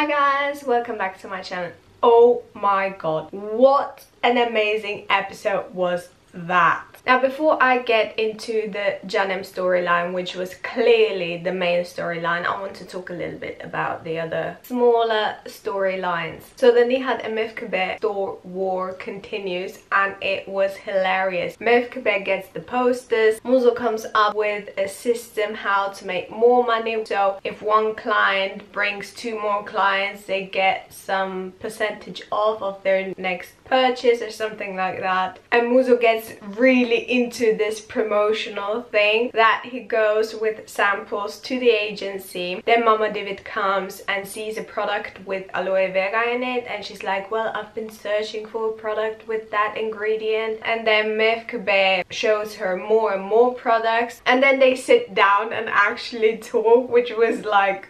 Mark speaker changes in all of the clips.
Speaker 1: Hi guys, welcome back to my channel. Oh my god, what an amazing episode was that. Now before I get into the Sanem storyline, which was clearly the main storyline, I want to talk a little bit about the other smaller storylines. So the Nihat and Mefkebe store war continues and it was hilarious. Mefkebe gets the posters, Muzo comes up with a system how to make more money. So if one client brings 2 more clients, they get some percentage off of their next purchase or something like that. And Muzo gets really into this promotional thing that he goes with samples to the agency. Then Mama David comes and sees a product with aloe vera in it and she's like, well, I've been searching for a product with that ingredient. And then Mefkebe shows her more and more products and then they sit down and actually talk, which was like,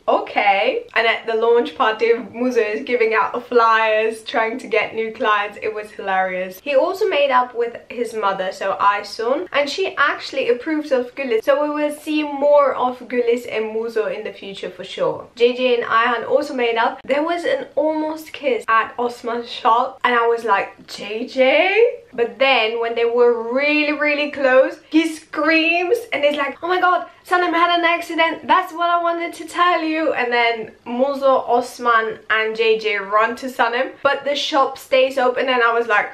Speaker 1: okay. And at the launch party, Muzo is giving out flyers, trying to get new clients. It was hilarious. He also made up with his mother, so Aysun, and she actually approves of Güliz. So we will see more of Güliz and Muzo in the future for sure. JJ and Ayhan also made up. There was an almost kiss at Osman's shop and I was like, JJ? But then when they were really close, he screams and is like, oh my god, Sanem had an accident, that's what I wanted to tell you. And then Muzo, Osman and JJ run to Sanem, but the shop stays open and I was like,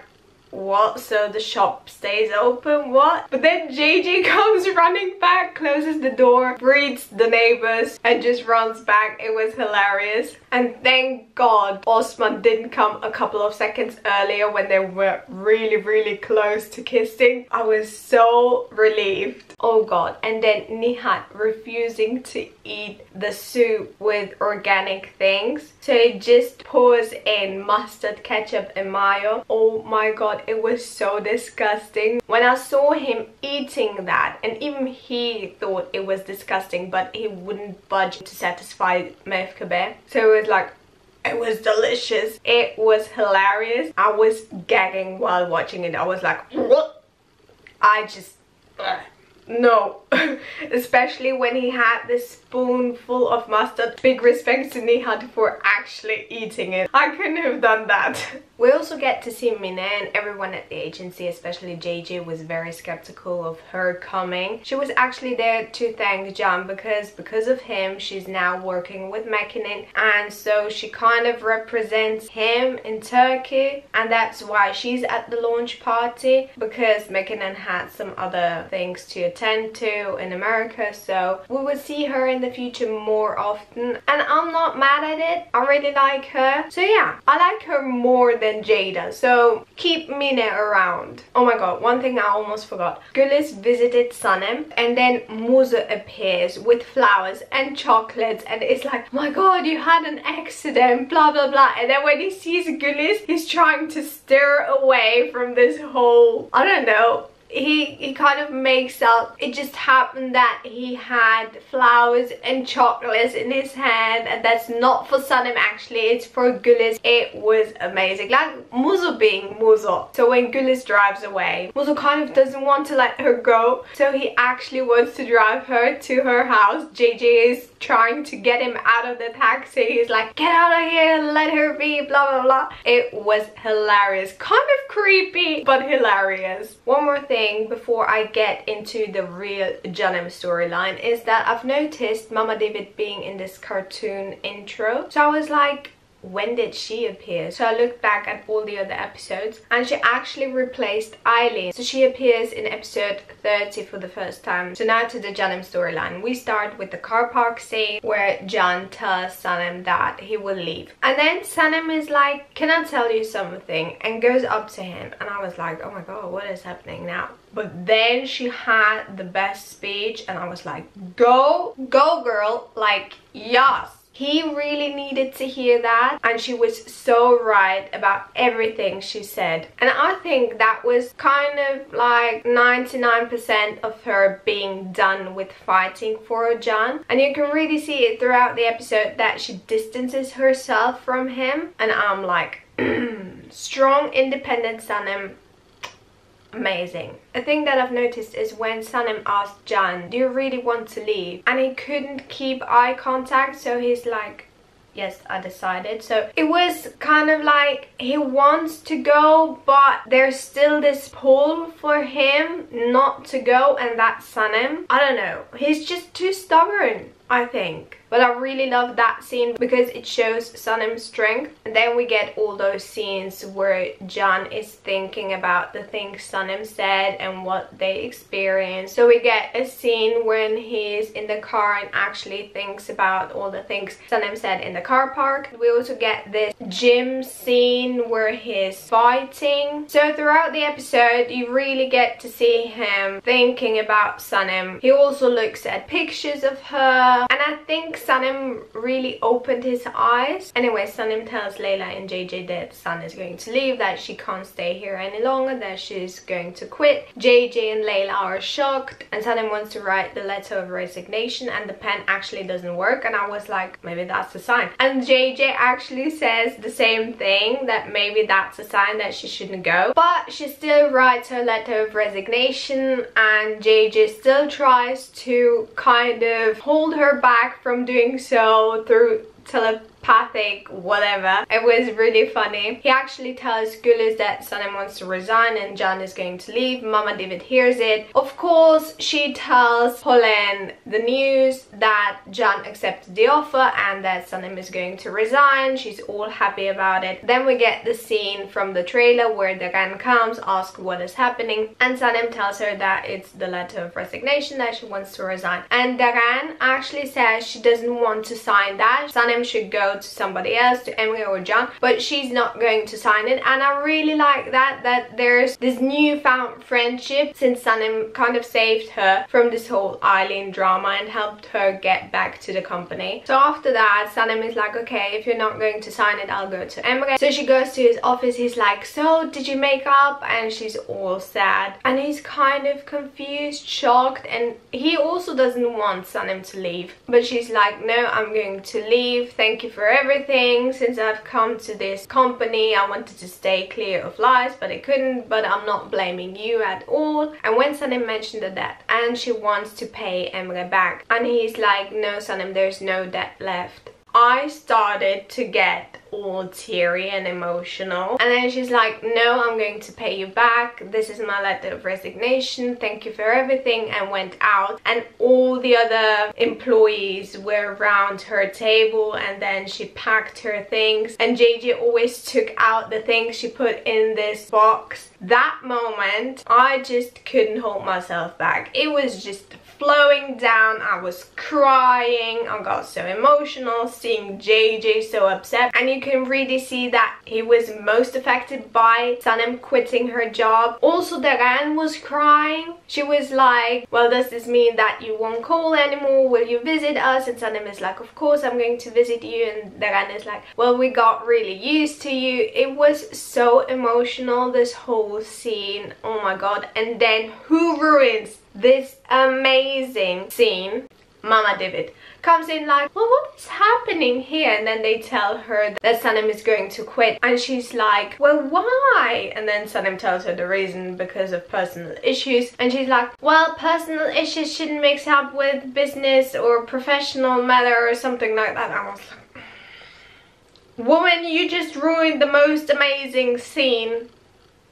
Speaker 1: what? So the shop stays open? What? But then JJ comes running back, closes the door, greets the neighbors and just runs back. It was hilarious. And thank God Osman didn't come a couple of seconds earlier when they were really close to kissing. I was so relieved. Oh god. And then Nihat refusing to eat the soup with organic things, so he just pours in mustard, ketchup and mayo. Oh my god, it was so disgusting. When I saw him eating that, and even he thought it was disgusting, but he wouldn't budge to satisfy Mefkebe. So it was like, it was delicious. It was hilarious. I was gagging while watching it. I was like, what? I just... no. Especially when he had this spoonful of mustard. Big respect to Nihat for actually eating it. I couldn't have done that. We also get to see Mina, and everyone at the agency, especially JJ, was very skeptical of her coming. She was actually there to thank Can because of him she's now working with Mekinen, and so she kind of represents him in Turkey, and that's why she's at the launch party, because Mekinen had some other things to attend to in America. So we will see her in the future more often, and I'm not mad at it. I really like her. So yeah, I like her more than Jada, so keep Mina around. Oh my god, one thing I almost forgot. Güliz visited Sanem and then Muzo appears with flowers and chocolates and it's like, oh my god, you had an accident, blah blah blah. And then when he sees Güliz, he's trying to steer away from this whole, I don't know, he kind of makes up, it just happened that he had flowers and chocolates in his hand, and that's not for Sanem, actually it's for Güliz. It was amazing, like Muzo being Muzo. So when Güliz drives away, Muzo kind of doesn't want to let her go, so he actually wants to drive her to her house. JJ is trying to get him out of the taxi. He's like, get out of here, let her be, blah blah blah. It was hilarious, kind of creepy but hilarious. One more thing before I get into the real Sanem storyline is that I've noticed Mama David being in this cartoon intro. So I was like, when did she appear? So I looked back at all the other episodes and she actually replaced Eileen. So she appears in episode 30 for the first time. So now to the Sanem storyline. We start with the car park scene where Can tells Sanem that he will leave. And then Sanem is like, can I tell you something? And goes up to him. And I was like, oh my god, what is happening now? But then she had the best speech and I was like, go girl, like yes. He really needed to hear that, and she was so right about everything she said. And I think that was kind of like 99% of her being done with fighting for Can. And you can really see it throughout the episode that she distances herself from him. And I'm like, strong, independent Sanem. Amazing. A thing that I've noticed is when Sanem asked Can, do you really want to leave? And he couldn't keep eye contact, so he's like, yes, I decided. So it was kind of like he wants to go, but there's still this pull for him not to go, and that's Sanem. I don't know, he's just too stubborn, I think. But I really love that scene because it shows Sanem's strength. And then we get all those scenes where Can is thinking about the things Sanem said and what they experienced. So we get a scene when he's in the car and actually thinks about all the things Sanem said in the car park. We also get this gym scene where he's fighting. So throughout the episode, you really get to see him thinking about Sanem. He also looks at pictures of her, and I think Sanem really opened his eyes. Anyway, Sanem tells Layla and JJ that Sun is going to leave, that she can't stay here any longer, that she's going to quit. JJ and Layla are shocked, and Sanem wants to write the letter of resignation, and the pen actually doesn't work. And I was like, maybe that's a sign. And JJ actually says the same thing, that maybe that's a sign that she shouldn't go. But she still writes her letter of resignation, and JJ still tries to kind of hold her back from doing so through telepathic whatever. It was really funny. He actually tells Güliz that Sanem wants to resign and Can is going to leave. Mama David hears it. Of course, she tells Polen the news that Can accepted the offer and that Sanem is going to resign. She's all happy about it. Then we get the scene from the trailer where Dagan comes, asks what is happening, and Sanem tells her that it's the letter of resignation, that she wants to resign. And Dagan actually says she doesn't want to sign that. Sanem should go to somebody else, to Emre or Can, but she's not going to sign it. And I really like that there's this newfound friendship since Sanem kind of saved her from this whole Eileen drama and helped her get back to the company. So after that, Sanem is like, okay, if you're not going to sign it, I'll go to Emre. So she goes to his office. He's like, so did you make up? And she's all sad, and he's kind of confused, shocked, and he also doesn't want Sanem to leave, but she's like, no, I'm going to leave. Thank you for everything. Since I've come to this company, I wanted to stay clear of lies, but I couldn't. But I'm not blaming you at all. And when Sanem mentioned the debt, and she wants to pay Emre back, and he's like, no Sanem, there's no debt left. I started to get all teary and emotional, and then she's like, no, I'm going to pay you back, this is my letter of resignation, thank you for everything, and went out. And all the other employees were around her table, and then she packed her things, and JJ always took out the things she put in this box. That moment, I just couldn't hold myself back. It was just flowing down. I was crying. I got so emotional seeing JJ so upset, and you can really see that he was most affected by Sanem quitting her job. Also, Dagan was crying. She was like, well, does this mean that you won't call anymore? Will you visit us? And Sanem is like, of course I'm going to visit you. And Dagan is like, well, we got really used to you. It was so emotional, this whole scene. Oh my god. And then who ruins this amazing scene? Mama David comes in like, well, what is happening here? And then they tell her that Sanem is going to quit, and she's like, well, why? And then Sanem tells her the reason, because of personal issues, and she's like, well, personal issues shouldn't mix up with business or professional matter or something like that. I was like, woman, you just ruined the most amazing scene.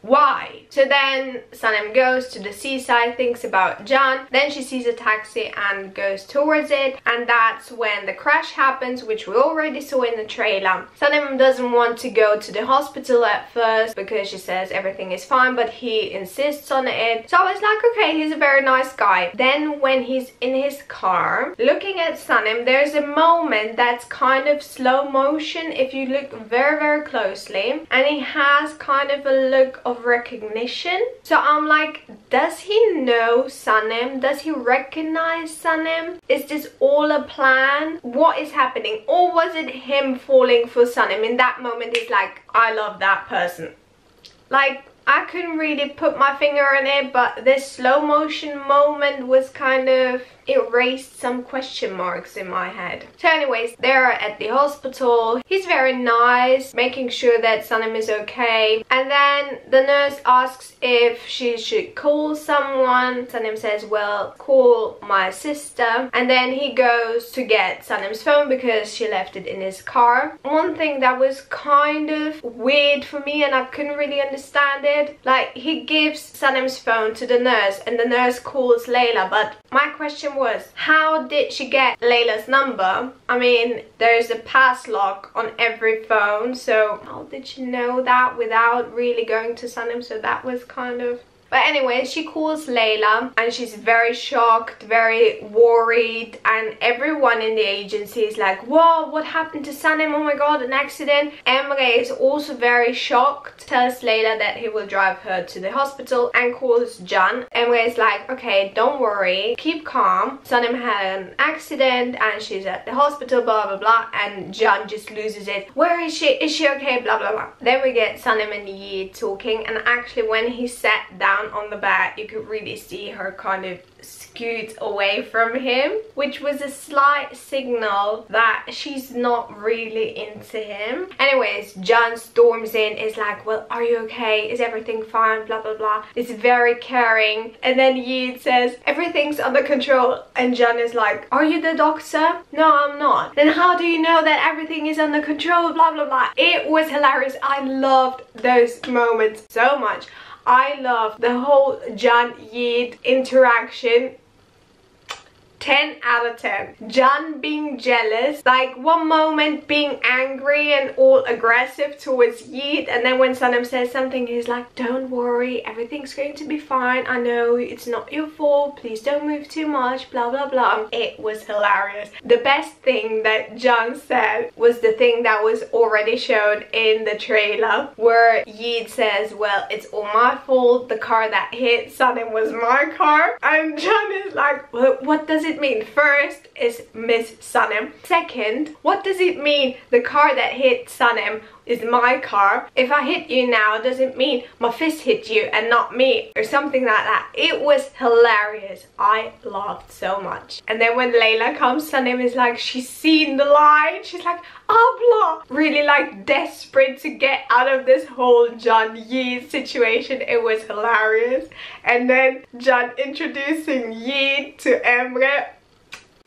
Speaker 1: Why? So then Sanem goes to the seaside, thinks about Can, then she sees a taxi and goes towards it, and that's when the crash happens, which we already saw in the trailer. Sanem doesn't want to go to the hospital at first because she says everything is fine, but he insists on it. So I was like, okay, he's a very nice guy. Then when he's in his car looking at Sanem, there's a moment that's kind of slow motion if you look very, very closely, and he has kind of a look of recognition. So I'm like, does he know Sanem? Does he recognize Sanem? Is this all a plan? What is happening? Or was it him falling for Sanem? In that moment, he's like, I love that person. Like, I couldn't really put my finger on it, but this slow motion moment was kind of it raised some question marks in my head. So anyways, they're at the hospital. He's very nice, making sure that Sanem is okay. And then the nurse asks if she should call someone. Sanem says, well, call my sister. And then he goes to get Sanem's phone because she left it in his car. One thing that was kind of weird for me and I couldn't really understand it, like he gives Sanem's phone to the nurse and the nurse calls Layla, but my question was, how did she get Layla's number? I mean, there's a pass lock on every phone, so how did she know that without really going to Sanem? So that was kind of... But anyway, she calls Layla and she's very shocked, very worried, and everyone in the agency is like, whoa, what happened to Sanem? Oh my god, an accident. Emre is also very shocked, tells Layla that he will drive her to the hospital and calls Can. Emre is like, okay, don't worry, keep calm. Sanem had an accident and she's at the hospital, blah blah blah, and Can just loses it. Where is she? Is she okay? Blah blah blah. Then we get Sanem and Yigit talking, and actually when he sat down on the bed, you could really see her kind of scoot away from him, which was a slight signal that she's not really into him. Anyways, Can storms in, is like, well, are you okay? Is everything fine? Blah blah blah. It's very caring. And then Yigit says, everything's under control. And Can is like, are you the doctor? No, I'm not. Then how do you know that everything is under control? Blah blah blah. It was hilarious. I loved those moments so much. I love the whole Can-Yigit interaction. 10 out of 10. Can being jealous, like one moment being angry and all aggressive towards Yigit, and then when Sanem says something, he's like, don't worry, everything's going to be fine, I know it's not your fault, please don't move too much, blah blah blah. It was hilarious. The best thing that Can said was the thing that was already shown in the trailer, where Yigit says, well, it's all my fault, the car that hit Sanem was my car, and Can is like, well, what does it mean? First is Miss Sanem. Second, what does it mean the car that hit Sanem is my car? If I hit you now, does it mean my fist hit you and not me? Or something like that. It was hilarious. I laughed so much. And then when Layla comes, Sanem is like, she's seen the light. She's like, Abla! Really like desperate to get out of this whole Can-Yigit situation. It was hilarious. And then Can introducing Yigit to Emre.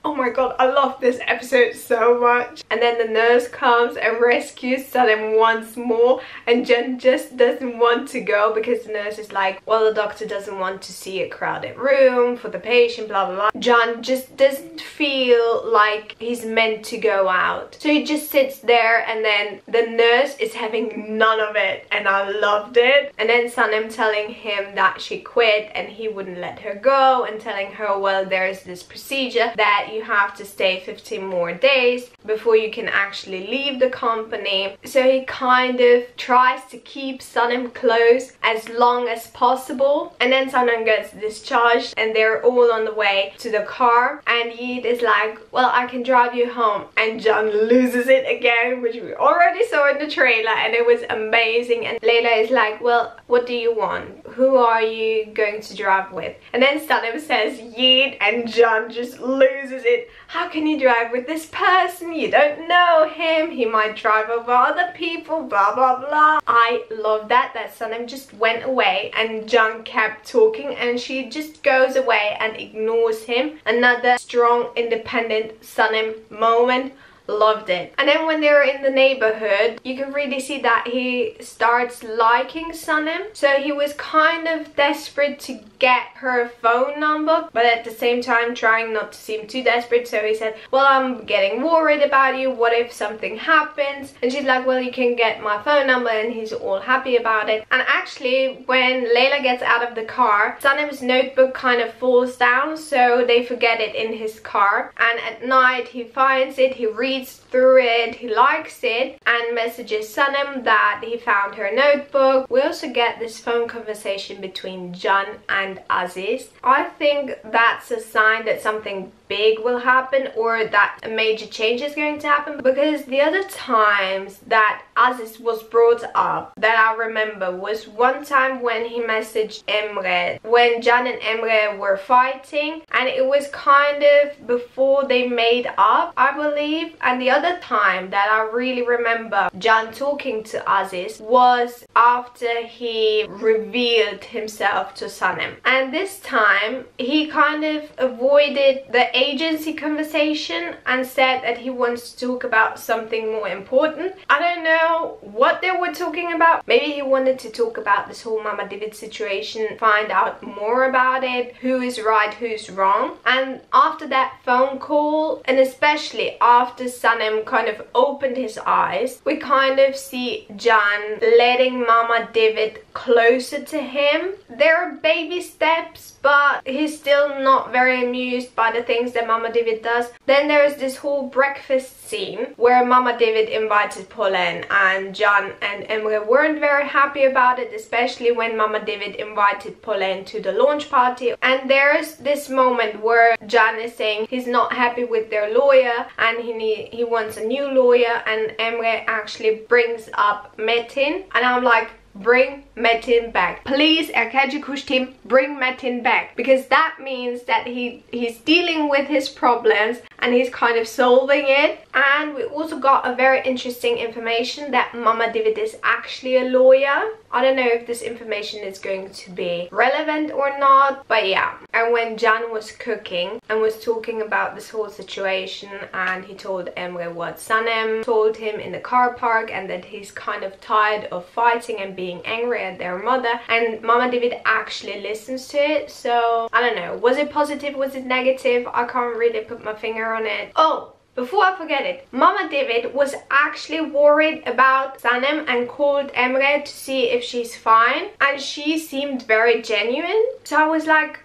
Speaker 1: Oh my god, I love this episode so much. And then the nurse comes and rescues Sanem once more, and Can just doesn't want to go because the nurse is like, well, the doctor doesn't want to see a crowded room for the patient, blah blah blah. Can just doesn't feel like he's meant to go out, so he just sits there, and then the nurse is having none of it, and I loved it. And then Sanem telling him that she quit and he wouldn't let her go, and telling her, well, there's this procedure that you have to stay 15 more days before you can actually leave the company. So he kind of tries to keep Sanem close as long as possible, and then Sanem gets discharged and they're all on the way to the car, and Yigit is like, well, I can drive you home, and Can loses it again, which we already saw in the trailer, and it was amazing. And Layla is like, well, what do you want? Who are you going to drive with? And then Sanem says Yigit, and Can just loses it. How can you drive with this person? You don't know him. He might drive over other people, blah blah blah. I love that Sanem just went away and Can kept talking, and she just goes away and ignores him. Another strong, independent Sanem moment. Loved it. And then when they're in the neighborhood, you can really see that he starts liking Sanem. So he was kind of desperate to get her phone number, but at the same time trying not to seem too desperate. So he said, well, I'm getting worried about you, what if something happens? And she's like, well, you can get my phone number, and he's all happy about it. And actually, when Layla gets out of the car, Sanem's notebook kind of falls down, so they forget it in his car, and at night he finds it, he reads through it, he likes it, and messages Sanem that he found her notebook. We also get this phone conversation between Can and Aziz. I think that's a sign that something big will happen or that a major change is going to happen, because the other times that Aziz was brought up that I remember was one time when he messaged Emre when Can and Emre were fighting, and it was kind of before they made up, I believe. And the other time that I really remember Can talking to Aziz was after he revealed himself to Sanem, and this time he kind of avoided the agency conversation and said that he wants to talk about something more important. I don't know what they were talking about. Maybe he wanted to talk about this whole Mama David situation, find out more about it, who is right, who's wrong. And after that phone call, and especially after Sanem kind of opened his eyes, we kind of see Can letting Mama David closer to him. There are baby steps, but he's still not very amused by the things that Mama David does. Then there's this whole breakfast scene where Mama David invited Pauline, and Can and Emre weren't very happy about it, especially when Mama David invited Pauline to the launch party. And there's this moment where Can is saying he's not happy with their lawyer and he wants a new lawyer, and Emre actually brings up Metin, and I'm like, bring Metin back. Please, Erkenci Kush team, bring Metin back, because that means that he's dealing with his problems and he's kind of solving it. And we also got a very interesting information that Mama David is actually a lawyer. I don't know if this information is going to be relevant or not, but yeah. And when Can was cooking and was talking about this whole situation, and he told Emre what Sanem told him in the car park, and that he's kind of tired of fighting and being angry at their mother, and Mama David actually listens to it. So I don't know, was it positive, was it negative? I can't really put my finger on it. Oh, before I forget it, Mama David was actually worried about Sanem and called Emre to see if she's fine, and she seemed very genuine. So I was like,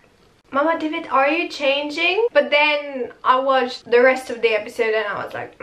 Speaker 1: Mama David, are you changing? But then I watched the rest of the episode and I was like,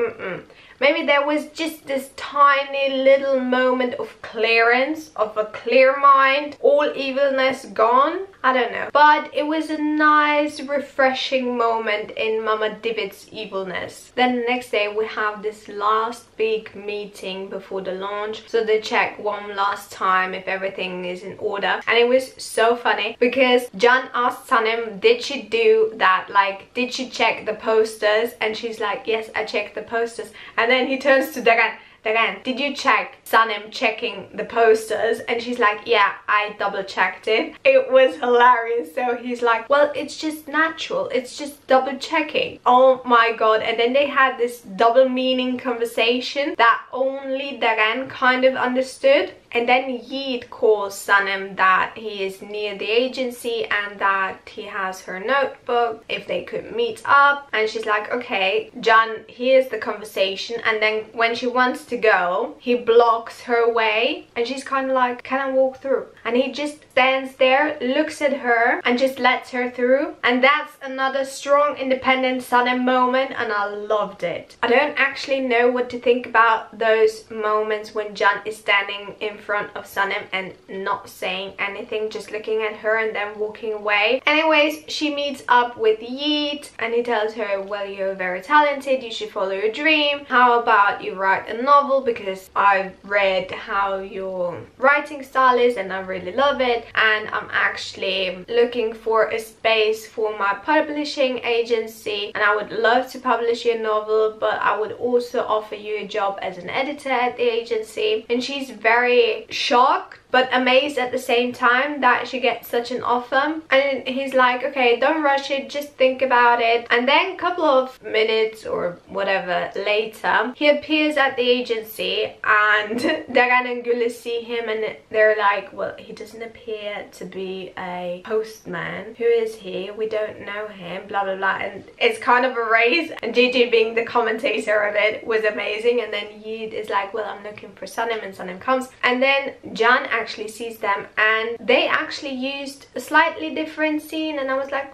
Speaker 1: maybe there was just this tiny little moment of clearance, of a clear mind, all evilness gone. I don't know. But it was a nice, refreshing moment in Mama David's evilness. Then the next day we have this last big meeting before the launch. So they check one last time if everything is in order. And it was so funny because Can asked Sanem, did she do that? Like, did she check the posters? And she's like, yes, I checked the posters. And then he turns to Dagan, did you check Sanem checking the posters? And she's like, yeah, I double checked it. It was hilarious. So he's like, well, it's just natural, it's just double checking. Oh my god. And then they had this double meaning conversation that only Dagan kind of understood. And then Yigit calls Sanem that he is near the agency and that he has her notebook, if they could meet up. And she's like, okay. Can hears the conversation, and then when she wants to go, he blocks her way, and she's kind of like, can I walk through? And he just stands there, looks at her, and just lets her through. And that's another strong, independent Sanem moment, and I loved it. I don't actually know what to think about those moments when Can is standing in front of Sanem and not saying anything, just looking at her and then walking away. Anyways, she meets up with Yigit and he tells her, well, you're very talented, you should follow your dream. How about you write a novel, because I've read how your writing style is and I really love it, and I'm actually looking for a space for my publishing agency and I would love to publish your novel, but I would also offer you a job as an editor at the agency. And she's very shocked but amazed at the same time that she gets such an offer. And he's like, okay, don't rush it, just think about it. And then a couple of minutes or whatever later, he appears at the agency and Dagan and Gülü see him and they're like, well, he doesn't appear to be a postman. Who is he? We don't know him, blah blah blah. And it's kind of a race, and Gigi, being the commentator of it, was amazing. And then Yigit is like, well, I'm looking for Sanem, and Sanem comes. And then Can actually sees them, and they actually used a slightly different scene, and I was like,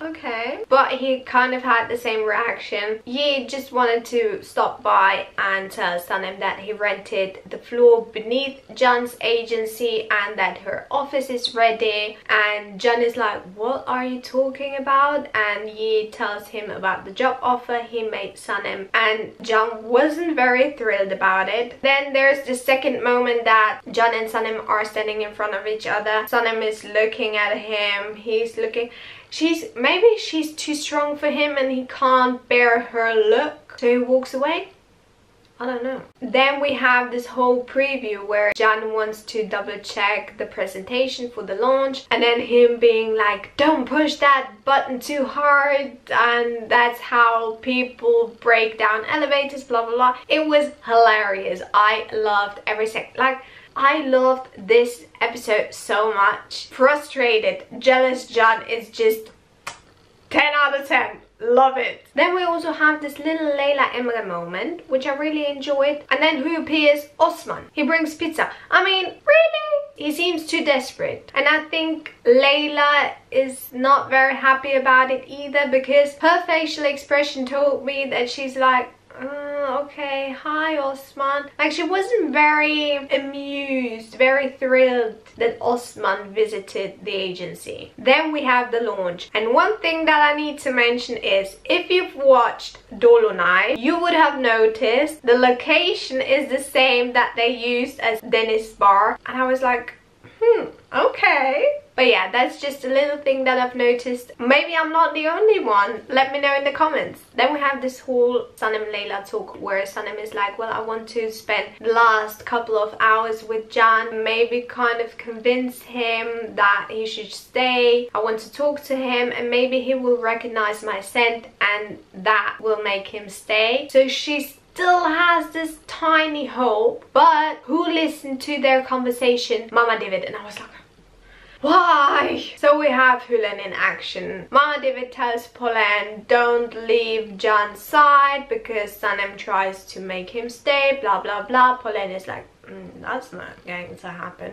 Speaker 1: okay. But but he kind of had the same reaction. He just wanted to stop by and tell Sanem that he rented the floor beneath Jan's agency and that her office is ready. And Jan is like, what are you talking about? And he tells him about the job offer he made Sanem, and Jan wasn't very thrilled about it. Then there's the second moment that Jan and Sanem are standing in front of each other. Sanem is looking at him, he's looking, maybe she's too strong for him and he can't bear her look, so he walks away. I don't know. Then we have this whole preview where Jan wants to double check the presentation for the launch, and then him being like, don't push that button too hard, and that's how people break down elevators, blah blah blah. It was hilarious. I loved every second. Like, I loved this episode so much. Frustrated, jealous Jan is just 10 out of 10. Love it. Then we also have this little Leyla Emre moment, which I really enjoyed. And then who appears? Osman. He brings pizza. I mean, really? He seems too desperate. And I think Leyla is not very happy about it either, because her facial expression told me that she's like, okay, hi Osman. Like, she wasn't very amused, very thrilled that Osman visited the agency. Then we have the launch, and one thing that I need to mention is, if you've watched Dolunay, you would have noticed the location is the same that they used as Deniz Bar, and I was like, okay. But yeah, that's just a little thing that I've noticed. Maybe I'm not the only one. Let me know in the comments. Then we have this whole Sanem Leyla talk where Sanem is like, well, I want to spend the last couple of hours with Jan, maybe kind of convince him that he should stay. I want to talk to him and maybe he will recognize my scent and that will make him stay. So she still has this tiny hope, but who listened to their conversation? Mama David. And I was like, why? So we have Hulen in action. Mama David tells Polen, don't leave Jan's side because Sanem tries to make him stay, blah blah blah. Polen is like, that's not going to happen.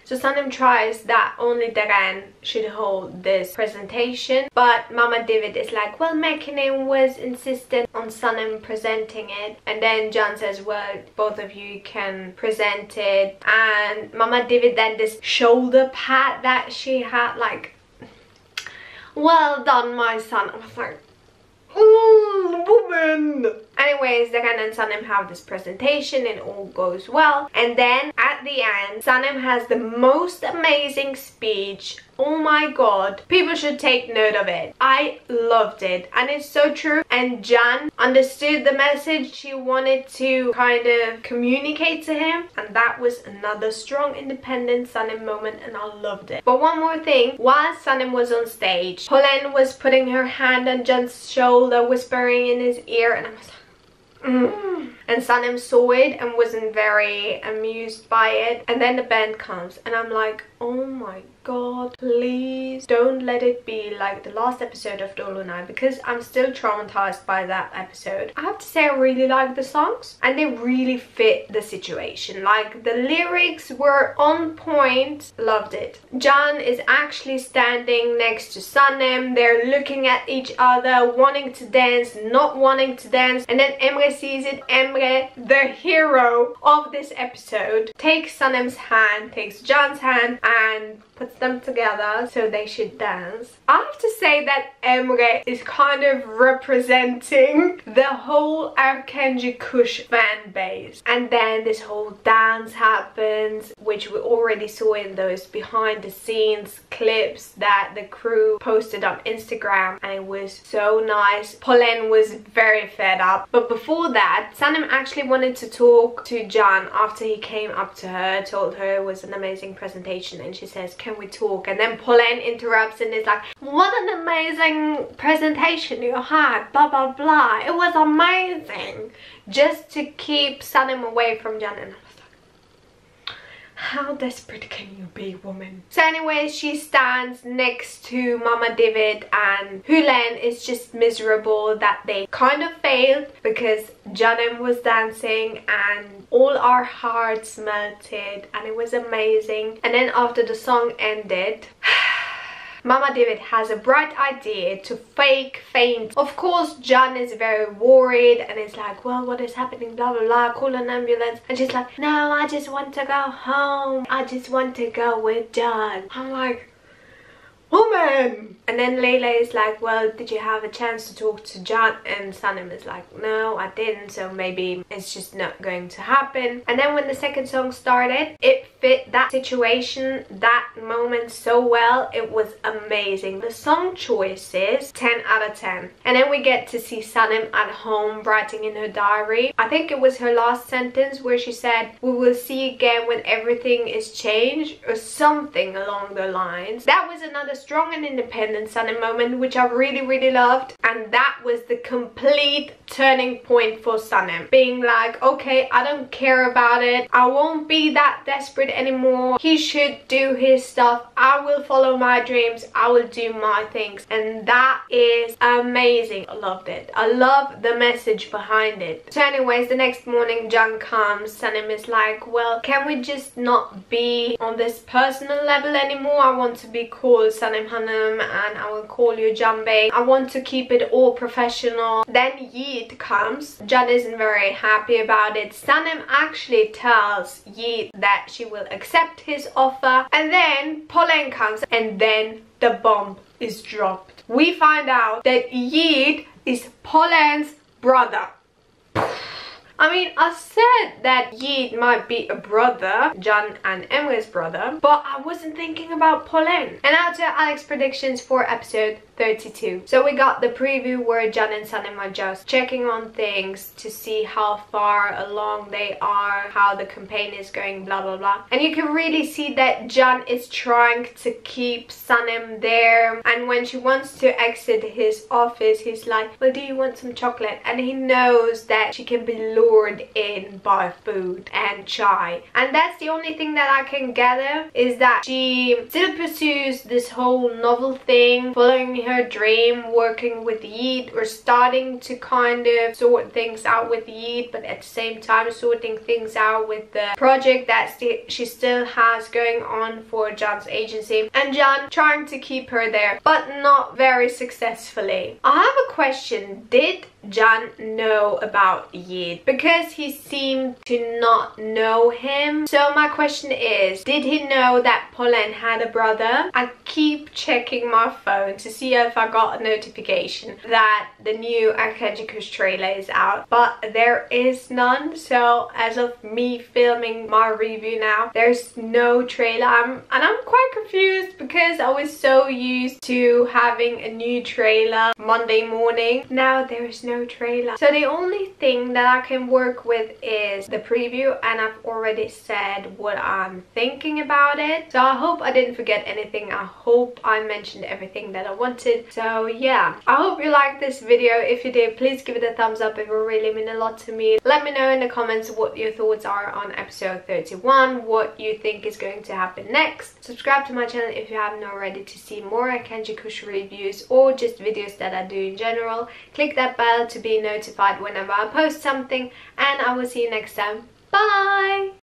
Speaker 1: So Sanem tries that only Deren should hold this presentation, but Mama David is like, well, Mekinen was insistent on Sanem presenting it, and then Jan says, well, both of you can present it. And Mama David then this shoulder pat that she had, like, well done my son. I was like, woman. Anyways, Deren and Sanem have this presentation and all goes well, and then at the end Sanem has the most amazing speech. Oh my god, people should take note of it. I loved it, and it's so true. And Jan understood the message she wanted to kind of communicate to him, and that was another strong independent Sanem moment, and I loved it. But one more thing, while Sanem was on stage, Polen was putting her hand on Jan's shoulder, whispering in his ear, and I was like, and Sanem saw it and wasn't very amused by it. And then the band comes and I'm like, oh my god, please don't let it be like the last episode of Dolunay, because I'm still traumatized by that episode. I have to say I really like the songs and they really fit the situation. Like, the lyrics were on point. Loved it. Jan is actually standing next to Sanem. They're looking at each other, wanting to dance, not wanting to dance, and then Emre sees it. Emre, the hero of this episode, takes Sanem's hand, takes Jan's hand and puts them together so they should dance. I have to say that Emre is kind of representing the whole Erkenci Kush fan base. And then this whole dance happens, which we already saw in those behind the scenes clips that the crew posted on Instagram, and it was so nice. Polen was very fed up. But before that, Sanem actually wanted to talk to Jan after he came up to her, told her it was an amazing presentation, and she says, can we talk? And then Polen interrupts and is like, what an amazing presentation you had, blah blah blah, it was amazing, just to keep Sanem away from Jan. And I was like, how desperate can you be, woman? So anyway, she stands next to Mama David, and Hulen is just miserable that they kind of failed because Janem was dancing and all our hearts melted and it was amazing. And then after the song ended, Mama David has a bright idea to fake faint. Of course, John is very worried and is like, well, what is happening, blah blah blah, call an ambulance. And she's like, no, I just want to go home, I just want to go with John. I'm like, woman. And then Layla is like, well, did you have a chance to talk to John? And Sanem is like, no, I didn't, so maybe it's just not going to happen. And then when the second song started, it fit that situation, that moment so well. It was amazing. The song choices, 10 out of 10. And then we get to see Sanem at home writing in her diary. I think it was her last sentence where she said, we will see again when everything is changed, or something along the lines. That was another strong and independent Sanem moment, which I really loved. And that was the complete turning point for Sanem, being like, okay, I don't care about it, I won't be that desperate anymore, he should do his stuff, I will follow my dreams, I will do my things. And that is amazing. I loved it. I love the message behind it. So anyways, the next morning John comes. Sanem is like, well, can we just not be on this personal level anymore? I want to be called Sanem Hanım and I will call you Jambe. I want to keep it all professional. Then Yigit comes. John isn't very happy about it. Sanem actually tells Yigit that she will accept his offer. And then Polen comes and then the bomb is dropped. We find out that Yigit is Polen's brother. I mean, I said that Yigit might be a brother, John and Emre's brother, but I wasn't thinking about Polen. And now to Alex's predictions for episode 32. So we got the preview where John and Sanem are just checking on things to see how far along they are, how the campaign is going, blah blah blah. And you can really see that John is trying to keep Sanem there, and when she wants to exit his office, he's like, well, do you want some chocolate? And he knows that she can be lured in by food and chai. And that's the only thing that I can gather, is that she still pursues this whole novel thing, following her dream, working with Yigit, or starting to kind of sort things out with Yigit, but at the same time sorting things out with the project that she still has going on for John's agency, and John trying to keep her there, but not very successfully. I have a question. Did John know about Yigit? Because he seemed to not know him. So my question is, did he know that Polen had a brother? I keep checking my phone to see if I got a notification that the new Erkenci trailer is out, but there is none. So as of me filming my review now, there's no trailer. I'm quite confused because I was so used to having a new trailer Monday morning. Now there is no trailer. So the only thing that I can work with is the preview, and I've already said what I'm thinking about it. So I hope I didn't forget anything. I hope I mentioned everything that I wanted. So yeah, I hope you liked this video. If you did, please give it a thumbs up. It will really mean a lot to me. Let me know in the comments what your thoughts are on episode 31, what you think is going to happen next. Subscribe to my channel if you haven't already to see more Erkenci reviews or just videos that I do in general. Click that bell to be notified whenever I post something, and I will see you next time. Bye!